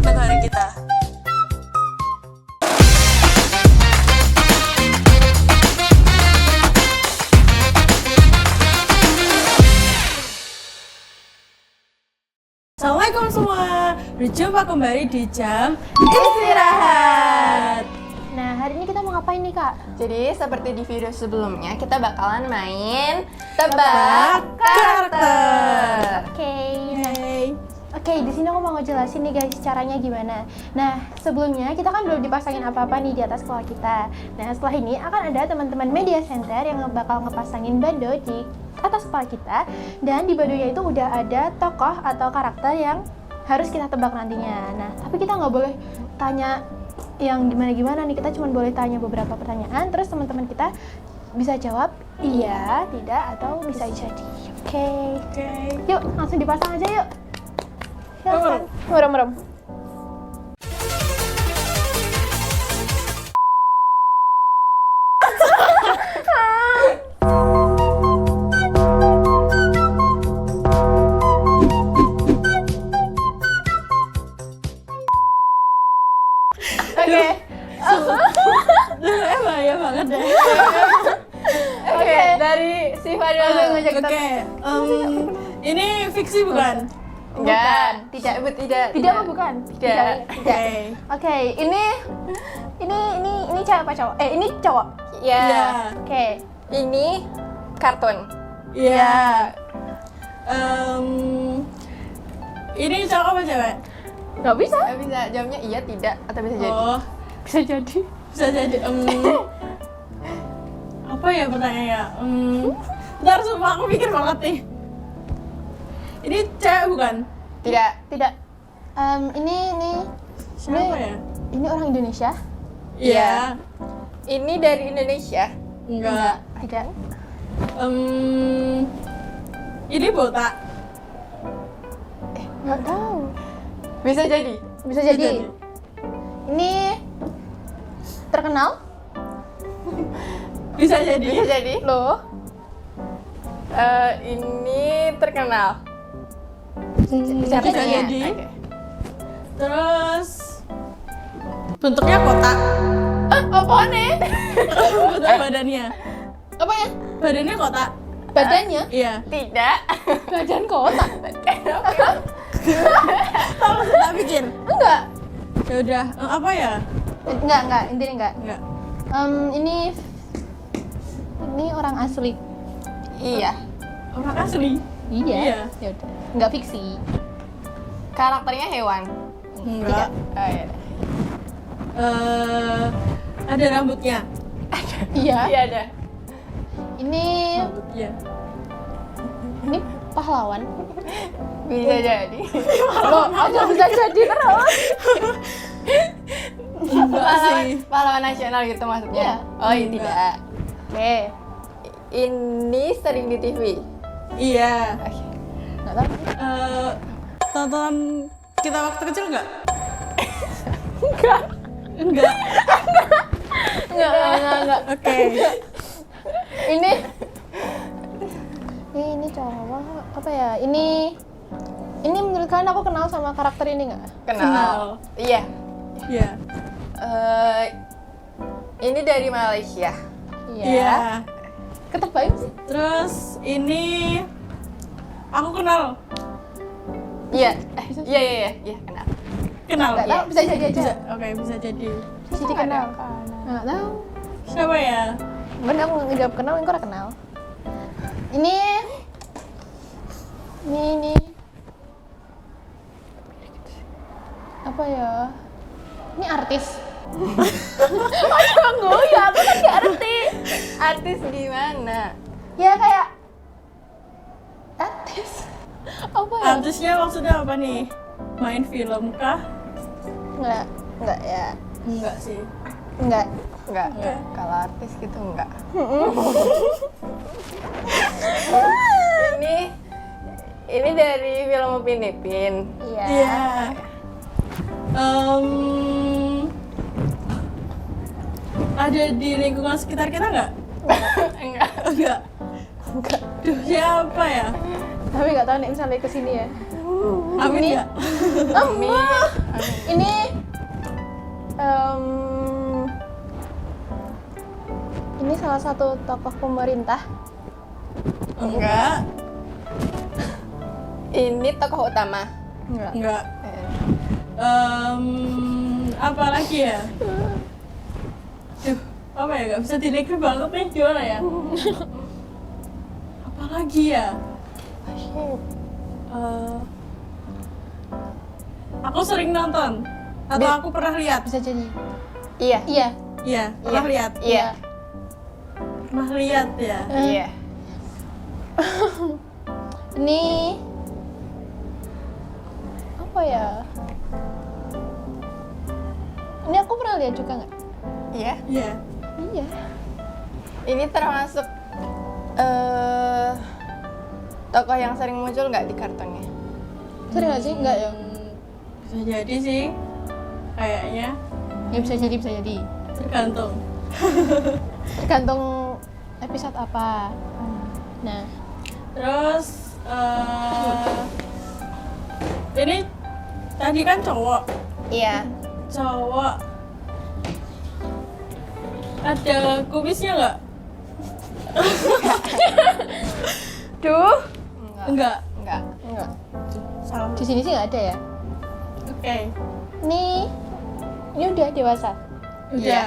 negara kita. Assalamualaikum semua, berjumpa kembali di jam istirahat. Nah, hari ini kita mau ngapain nih, Kak? Jadi seperti di video sebelumnya, kita bakalan main Tebak tebak karakter. Oke, di sini aku mau ngejelasin nih guys caranya gimana. Nah, sebelumnya kita kan belum dipasangin apa-apa nih di atas kepala kita. Nah, setelah ini akan ada teman-teman media center yang bakal ngepasangin bando di atas kepala kita. Dan di bandonya itu udah ada tokoh atau karakter yang harus kita tebak nantinya. Nah, tapi kita nggak boleh tanya yang gimana-gimana nih, kita cuma boleh tanya beberapa pertanyaan, terus teman-teman kita bisa jawab iya, tidak, atau bisa jadi. Oke. Yuk, langsung dipasang aja yuk. Silakan. Merem. Oke. Bahaya banget deh. Oke, dari si Fadil Langsung ngajak kita. Oke, ini fiksi bukan? Enggak, tidak. Tidak apa bukan? Tidak. Oke. Oke, ini cewek apa cowok? Ini cowok. Ya, Iya. Oke. ini kartun. Iya. Ini cowok apa cewek? Nggak bisa. Bisa jawabnya iya, tidak, atau bisa jadi. Oh, Bisa jadi. bisa jadi. Apa ya pertanyaannya? Ntar sumpah aku mikir banget nih. Ini cewek bukan? Tidak. Tidak. Ini Siapa ya? ini orang Indonesia? Iya. Ini dari Indonesia. Enggak. Tidak. Ini botak. Nggak tahu. Bisa jadi. Bisa jadi. Ini terkenal? Bisa jadi. Bisa jadi. Loh. Ini terkenal. Bisa Katanya. jadi. Oke. Terus bentuknya kotak. Apa nih? Bentuk badannya. Apa ya? Badannya kotak. Badannya? Iya. Tidak. Badan kotak? Tahu tak pikir. Enggak. Ya udah. Apa ya? Enggak. Intinya enggak. Enggak. Ini orang asli. Iya. Orang asli. Iya. Ya udah. Enggak fiksi. Karakternya hewan. Enggak. Oh, iya. Ada rambutnya. Iya. Iya ada. Ini Rambutnya. ini pahlawan. Bisa jadi. Loh, aja bisa jadi terus. Enggak sih. Pahlawan nasional gitu maksudnya. Iya. Oh iya, Enggak. tidak. Oke. Ini sering di TV. Iya. Oke. Enggak tahu. Tontonan kita waktu kecil enggak? Enggak. Enggak. Enggak. Oke. Ini cowok apa ya? Ini menurut kalian aku kenal sama karakter ini nggak? Kenal. Iya. Iya. Ini dari Malaysia. Iya. Ketebak sih. Terus ini aku kenal. Iya. Iya, kenal. Kenal. Nggak tahu, bisa jadi aja. Bisa. Oke, bisa jadi. Jadi kenal. Nggak tahu. Siapa ya? Bener aku ngejawab kenal, engkau udah kenal. Ini apa ya? Ini artis. Aduh, ya aku kan nggak artis. Artis gimana? Ya kayak artis. Apa ya? Artisnya maksudnya apa nih? Main film kah? Enggak ya. Enggak sih. Enggak. Enggak. Enggak. Kalau artis gitu enggak. Ini dari film Upin Ipin. Iya. Iya. Ada di lingkungan sekitar kita nggak? Enggak. Enggak. Enggak. Duh, siapa ya? Tapi nggak tahu nih misalnya kesini ya. Amin ya. Amin. Ini ini salah satu tokoh pemerintah. Enggak. Ini tokoh utama. Enggak. Apa lagi ya? Duh, apa ya? Gak bisa dilekir banget nih, gimana ya? Apa lagi ya? Aku sering nonton atau aku pernah lihat. Bisa jadi. Iya. Iya. Iya, pernah lihat. Iya. Pernah lihat ya. Iya. Ini apa ya? Ini aku pernah lihat juga nggak? Iya. Iya. Iya. Ini termasuk tokoh yang sering muncul nggak di kartunnya? Sering nggak sih? Nggak ya? Bisa jadi sih. Kayaknya Ya bisa jadi, bisa jadi. tergantung. Tergantung episode apa. Nah, Terus ini tadi kan cowok. Iya. Cowok ada kumisnya nggak? duh, Enggak. Enggak. enggak. Salah. Di sini sih nggak ada ya. Oke. Ini udah dewasa. Udah. Iya.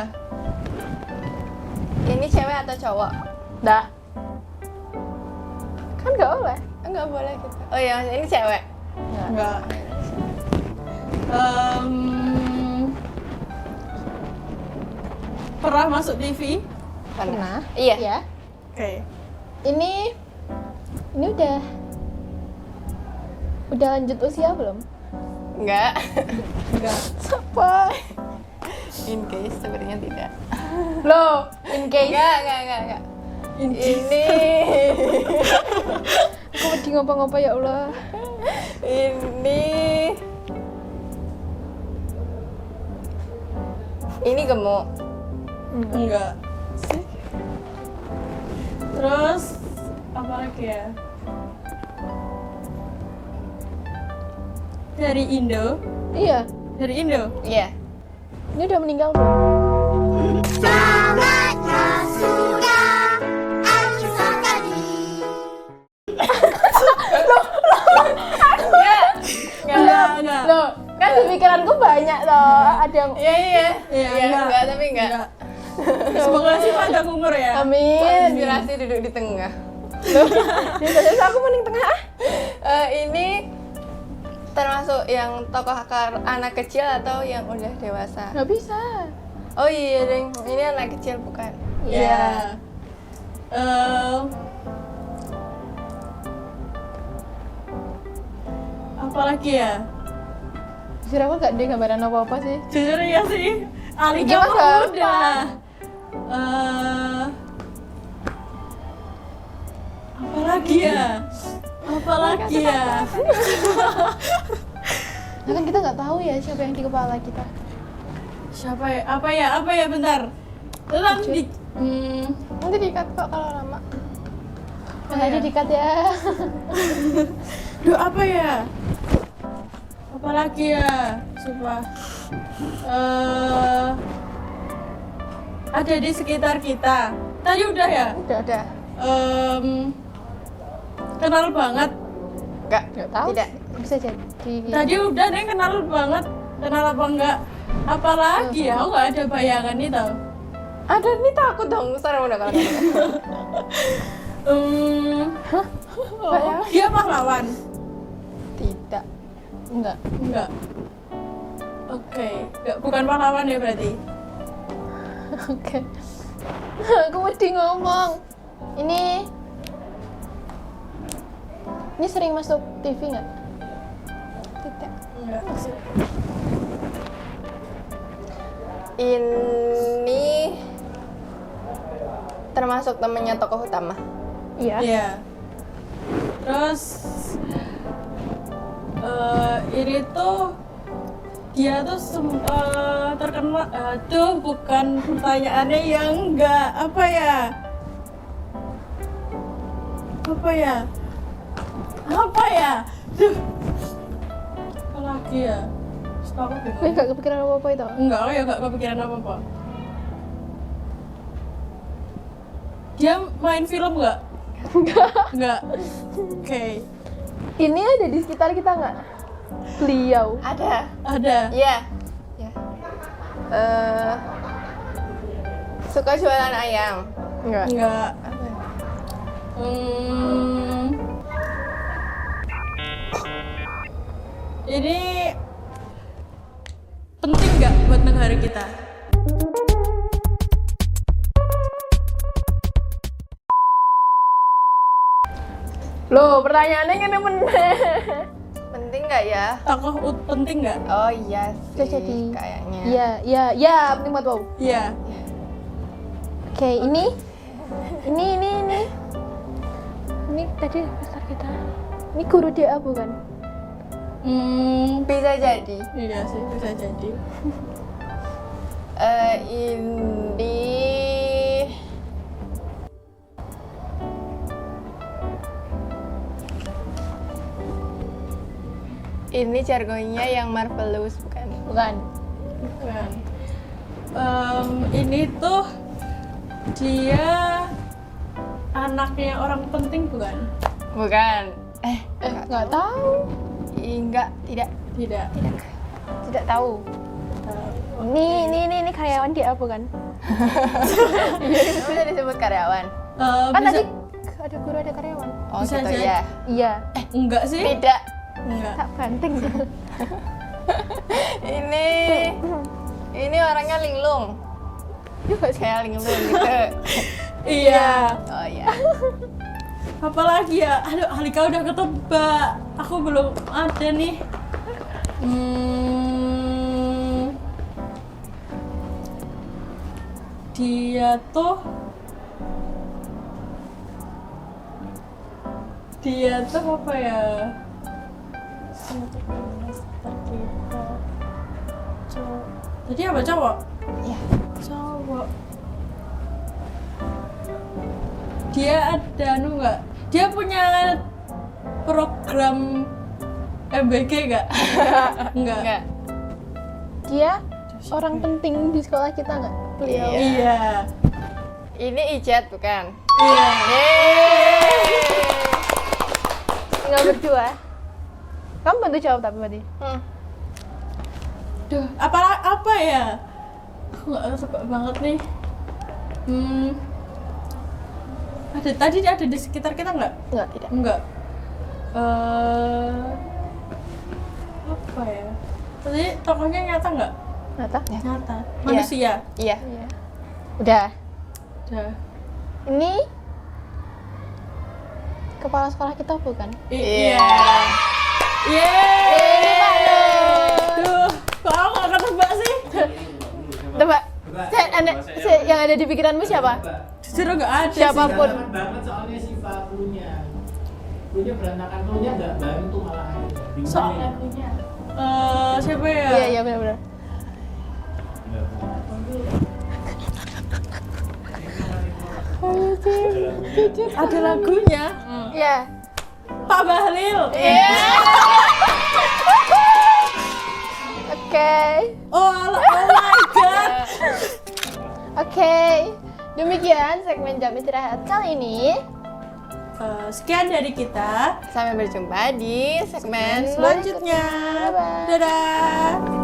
Ini cewek atau cowok? Dah. Kan nggak boleh. Enggak boleh gitu. Oh iya, ini cewek. Enggak. Pernah masuk TV? Pernah. Iya. Ya. Oke. Ini udah lanjut usia belum? Enggak. Enggak. Siapa? In case sebenarnya tidak. Loh, in case. Enggak. Ini Aku mesti ngapa-ngapa ya Allah. ini gemuk. Enggak. Terus apa lagi ya? Dari Indo? Iya, Dari Indo? Iya. ini udah meninggal belum? Enggak. Loh, kan di pikiranku banyak loh. Ada yang Iya. Iya, Enggak, tapi enggak. Semoga sih panjang umur ya. amin. Inspirasi duduk di tengah. Biasanya aku mending tengah. Ini termasuk yang tokoh anak kecil atau yang udah dewasa? Nggak bisa. Oh iya, Deng. Ini anak kecil bukan? Iya. Apa lagi ya? Jujur aku nggak ada gambaran apa-apa sih. Jujur ya sih. Alika Gimana? mah udah. Apa lagi ya? Apa lagi ya? Nah, kan kita nggak tahu ya siapa yang di kepala kita. Siapa ya? Apa ya? Bentar. Tenang di. Nanti dikat kok kalau lama. Nanti dikat ya. Duh, apa ya? Apa lagi ya? Sumpah. Ada di sekitar kita. Tadi udah ya? Udah. Kenal banget. Nggak tahu. Tidak. Bisa jadi. Tadi udah deh kenal banget. Kenal apa enggak? Apalagi ya? Aku nggak ada bayangan nih tau. Ada nih takut dong. Sekarang udah kalau Dia pahlawan? tidak. Enggak. Enggak. Oke. Bukan pahlawan ya berarti? Oke. Aku mesti ngomong. Ini sering masuk TV nggak? Tidak. Enggak. Ini termasuk temennya tokoh utama. Iya. Iya. Terus ini tuh dia tuh terkenal. Tuh bukan pertanyaannya yang enggak. Apa ya? Duh. Apa lagi ya? Aku bingung. Gue gak kepikiran apa-apa itu. Enggak, aku ya gak kepikiran apa-apa. Dia main film nggak? Enggak. Oke. Ini ada di sekitar kita nggak? Beliau. Ada. Iya. Ya. Suka jualan ayam. Enggak. Enggak. Apa ya? Ini penting nggak buat negara kita? Loh, pertanyaannya kan bener. Penting nggak ya? Tokoh penting nggak? Oh iya Bisa sih, jadi. kayaknya. Iya, penting buat wow. Iya. Oke, ini tadi besar kita. Ini guru DA bukan? Bisa jadi. Iya sih, bisa jadi. Ini jargonnya yang marvelous bukan? Bukan. Bukan. Ini tuh dia anaknya orang penting bukan? Bukan. Nggak tahu. Enggak, tidak Tidak. tahu. Ini karyawan DA bukan? Bisa disebut karyawan. Kan Bisa, tadi ada guru ada karyawan. Oh Bisa gitu jadi. ya. Iya. enggak sih? Tidak. Enggak. Tak banting. Ini orangnya linglung. Kayak linglung gitu. Iya. Oh iya. Apalagi ya? Aduh, Alika udah ketebak. Aku belum ada nih. Dia tuh apa ya? Tadi apa cowok? Iya. Cowok. Dia ada nggak? Dia punya program MBG nggak? Enggak. Enggak. Dia orang penting di sekolah kita nggak? Beliau. Iya. Ini Ijat bukan? Iya. Tinggal berdua. Kamu bantu jawab tapi berarti. Duh, apa ya? Aku nggak suka banget nih. Tadi ada di sekitar kita nggak? Enggak, tidak. Enggak. Apa ya? Tadi tokohnya nyata nggak? Nata? Nyata. Manusia. Iya. Iya. Udah. Udah. Ini kepala sekolah kita bukan? Iya. Yeay. Duh, kok aku nggak ketebak sih? Tebak. Yang ada di pikiranmu siapa? Jujur nggak ada sih. Siapapun. Berantakan banget soalnya sifat klunya berantakan, klunya nggak bantu malah. Soalnya siapa ya? Iya benar-benar. Ada lagunya. Iya. Pak Bahlil. Oke. Oh my god. Oke. Demikian segmen jam istirahat kali ini. Sekian dari kita. Sampai berjumpa di segmen Selanjutnya. Bye-bye. Dadah.